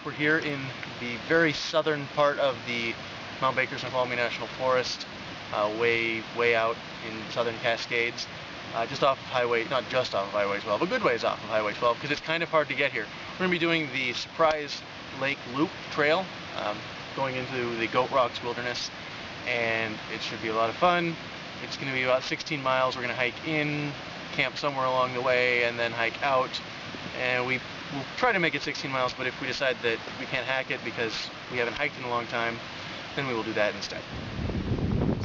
We're here in the very southern part of the Mount Baker-Snoqualmie National Forest, way out in southern Cascades, just off of Highway, not just off of Highway 12, a good ways off of Highway 12, because it's kind of hard to get here. We're going to be doing the Surprise Lake Loop Trail, going into the Goat Rocks Wilderness, and it should be a lot of fun. It's going to be about 16 miles. We're going to hike in, camp somewhere along the way, and then hike out. And we'll try to make it 16 miles, but if we decide that we can't hack it because we haven't hiked in a long time, then we will do that instead.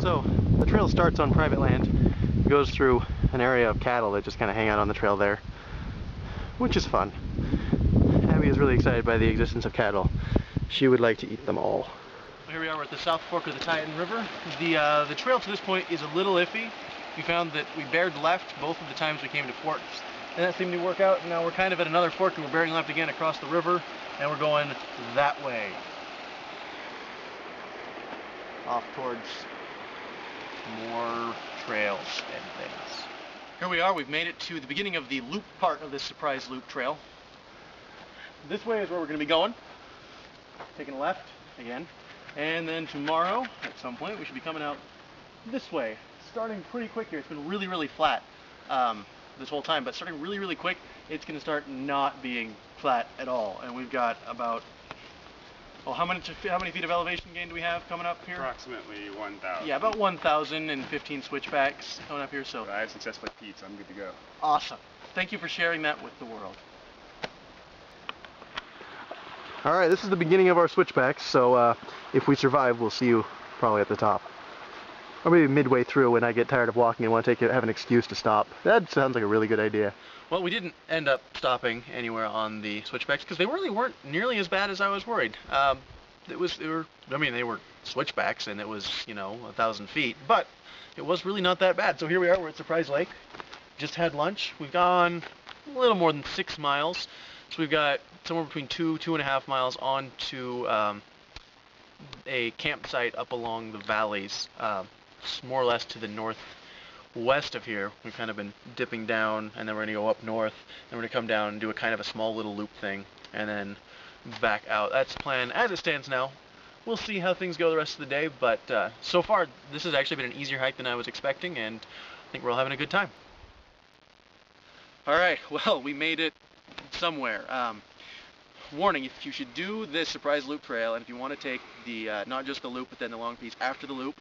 So, the trail starts on private land, goes through an area of cattle that just kind of hang out on the trail there, which is fun. Abby is really excited by the existence of cattle. She would like to eat them all. Here we are, we're at the South Fork of the Titan River. The trail to this point is a little iffy. We found that we bared left both of the times we came to forks, and that seemed to work out. Now we're kind of at another fork and we're bearing left again across the river, and we're going that way. Off towards more trails and things. Here we are, we've made it to the beginning of the loop part of this Surprise Loop Trail. This way is where we're going to be going. Taking a left again. And then tomorrow, at some point, we should be coming out this way. Starting pretty quick here. It's been really, really flat this whole time, but starting really, really quick, it's going to start not being flat at all. And we've got about, well, how many feet of elevation gain do we have coming up here? Approximately 1,000. Yeah, about 1,015 switchbacks coming up here. So I have successfully peed, so I'm good to go. Awesome. Thank you for sharing that with the world. Alright, this is the beginning of our switchbacks, so if we survive, we'll see you probably at the top. Or maybe midway through when I get tired of walking and want to have an excuse to stop. That sounds like a really good idea. Well, we didn't end up stopping anywhere on the switchbacks because they really weren't nearly as bad as I was worried. They were switchbacks and it was, 1,000 feet, but it was really not that bad. So here we are, we're at Surprise Lake. Just had lunch. We've gone a little more than 6 miles. So we've got somewhere between 2.5 miles on to a campsite up along the valleys, more or less to the northwest of here. We've kind of been dipping down, and then we're going to go up north, and we're going to come down and do a kind of a small little loop thing, and then back out. That's the plan as it stands now. We'll see how things go the rest of the day, but so far this has actually been an easier hike than I was expecting, and I think we're all having a good time. Alright, well, we made it somewhere. Warning, if you should do this Surprise Loop Trail, and if you want to take the, not just the loop, but then the long piece after the loop,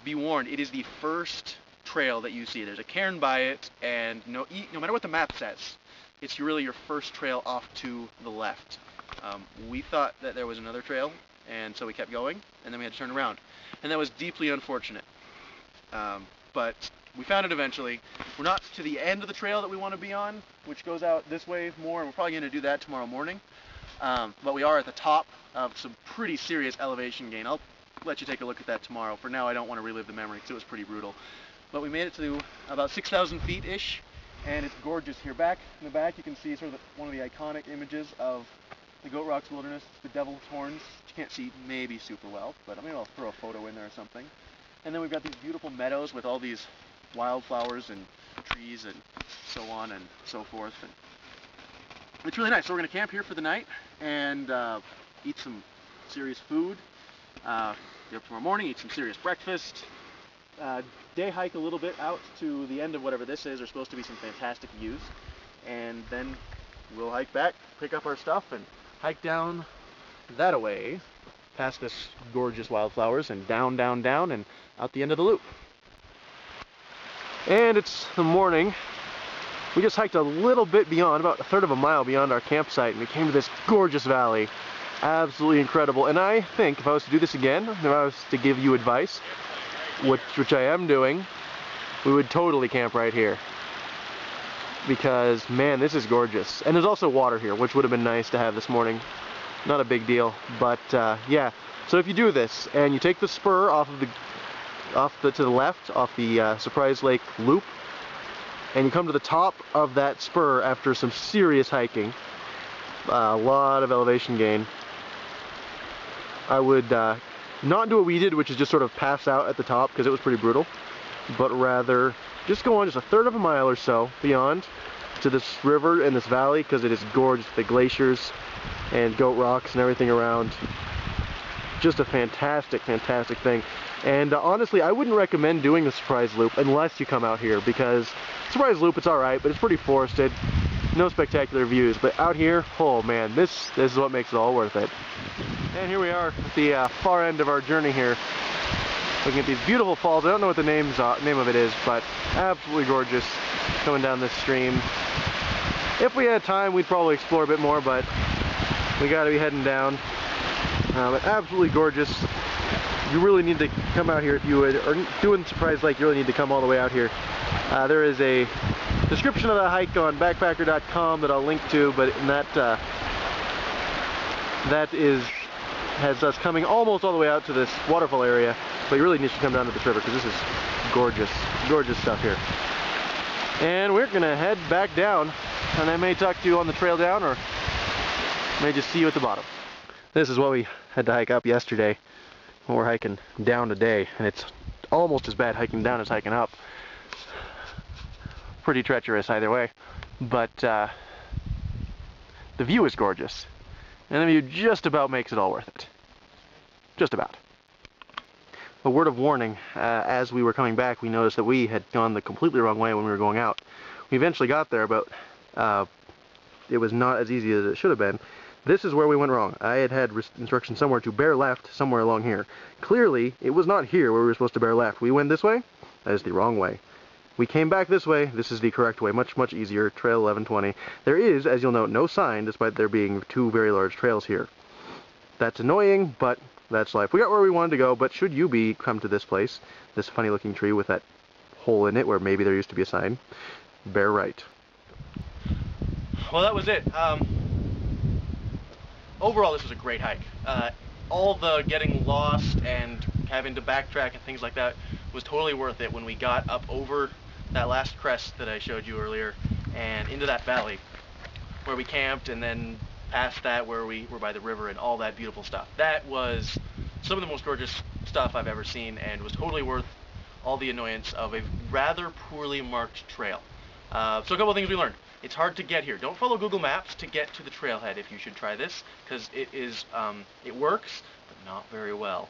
be warned, it is the first trail that you see. There's a cairn by it, and no matter what the map says, it's really your first trail off to the left. We thought that there was another trail, and so we kept going, and then we had to turn around. And that was deeply unfortunate. But we found it eventually. We're not to the end of the trail that we want to be on, which goes out this way more, and we're probably going to do that tomorrow morning. But we are at the top of some pretty serious elevation gain. I'll let you take a look at that tomorrow. For now, I don't want to relive the memory because it was pretty brutal. But we made it to about 6,000 feet-ish, and it's gorgeous here. Back in the back, you can see sort of one of the iconic images of the Goat Rocks Wilderness, the Devil's Horns. You can't see maybe super well, but I'll throw a photo in there or something. And then we've got these beautiful meadows with all these wildflowers and trees and so on and so forth. And it's really nice. So we're going to camp here for the night and eat some serious food. Get up tomorrow morning, eat some serious breakfast. Day hike a little bit out to the end of whatever this is. There's supposed to be some fantastic views. And then we'll hike back, pick up our stuff, and hike down that-a-way past this gorgeous wildflowers and down, down, down, and out the end of the loop. And it's the morning. We just hiked a little bit beyond, about a third of a mile beyond our campsite, and we came to this gorgeous valley. Absolutely incredible. And I think if I was to do this again, if I was to give you advice, which I am doing, we would totally camp right here. Because, man, this is gorgeous. And there's also water here, which would have been nice to have this morning. Not a big deal, but yeah. So if you do this, and you take the spur to the left, off the Surprise Lake Loop, and you come to the top of that spur after some serious hiking, a lot of elevation gain, I would not do what we did, which is just sort of pass out at the top, because it was pretty brutal, but rather just go on just a third of a mile or so beyond to this river and this valley, because it is gorgeous. The glaciers and goat rocks and everything around. Just a fantastic, fantastic thing. And honestly, I wouldn't recommend doing the surprise loop unless you come out here, because surprise loop, it's alright, but it's pretty forested. No spectacular views. But out here, oh man, this is what makes it all worth it. And here we are at the far end of our journey here, looking at these beautiful falls. I don't know what the name of it is, but absolutely gorgeous coming down this stream. If we had time, we'd probably explore a bit more, but we got to be heading down. But absolutely gorgeous. You really need to come out here if you are doing Surprise Lake. You really need to come all the way out here. There is a description of the hike on backpacker.com that I'll link to, but that has us coming almost all the way out to this waterfall area. But you really need to come down to this river, because this is gorgeous, gorgeous stuff here. And we're gonna head back down, and I may talk to you on the trail down, or may just see you at the bottom. This is what we had to hike up yesterday. We're hiking down today, and it's almost as bad hiking down as hiking up. Pretty treacherous either way, but the view is gorgeous, and the view just about makes it all worth it. Just about. A word of warning, as we were coming back, we noticed that we had gone the completely wrong way when we were going out. We eventually got there, but it was not as easy as it should have been. This is where we went wrong. I had instructions somewhere to bear left, somewhere along here. Clearly, it was not here where we were supposed to bear left. We went this way. That is the wrong way. We came back this way. This is the correct way. Much, much easier. Trail 1120. There is, as you'll note, no sign, despite there being two very large trails here. That's annoying, but that's life. We got where we wanted to go, but should you come to this place, this funny looking tree with that hole in it where maybe there used to be a sign, bear right. Well, that was it. Overall, this was a great hike. All the getting lost and having to backtrack and things like that was totally worth it when we got up over that last crest that I showed you earlier and into that valley where we camped, and then past that where we were by the river and all that beautiful stuff. That was some of the most gorgeous stuff I've ever seen, and was totally worth all the annoyance of a rather poorly marked trail. So a couple of things we learned. It's hard to get here. Don't follow Google Maps to get to the trailhead if you should try this, because it works, but not very well.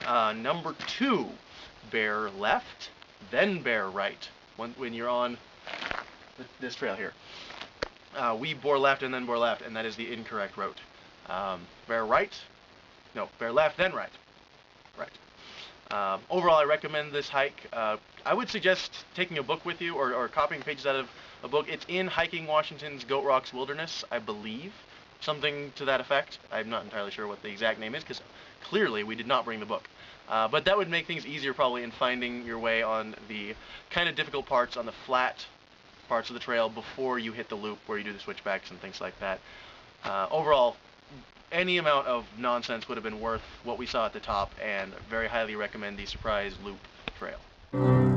Number 2, bear left, then bear right when you're on this trail here. We bore left and then bore left, and that is the incorrect route. Bear left, then right. Right. Overall, I recommend this hike. I would suggest taking a book with you, or copying pages out of a book. It's in Hiking Washington's Goat Rocks Wilderness, I believe. Something to that effect. I'm not entirely sure what the exact name is, because clearly we did not bring the book. But that would make things easier probably in finding your way on the kind of difficult parts, on the flat parts of the trail before you hit the loop where you do the switchbacks and things like that. Overall, any amount of nonsense would have been worth what we saw at the top, and very highly recommend the Surprise Loop Trail.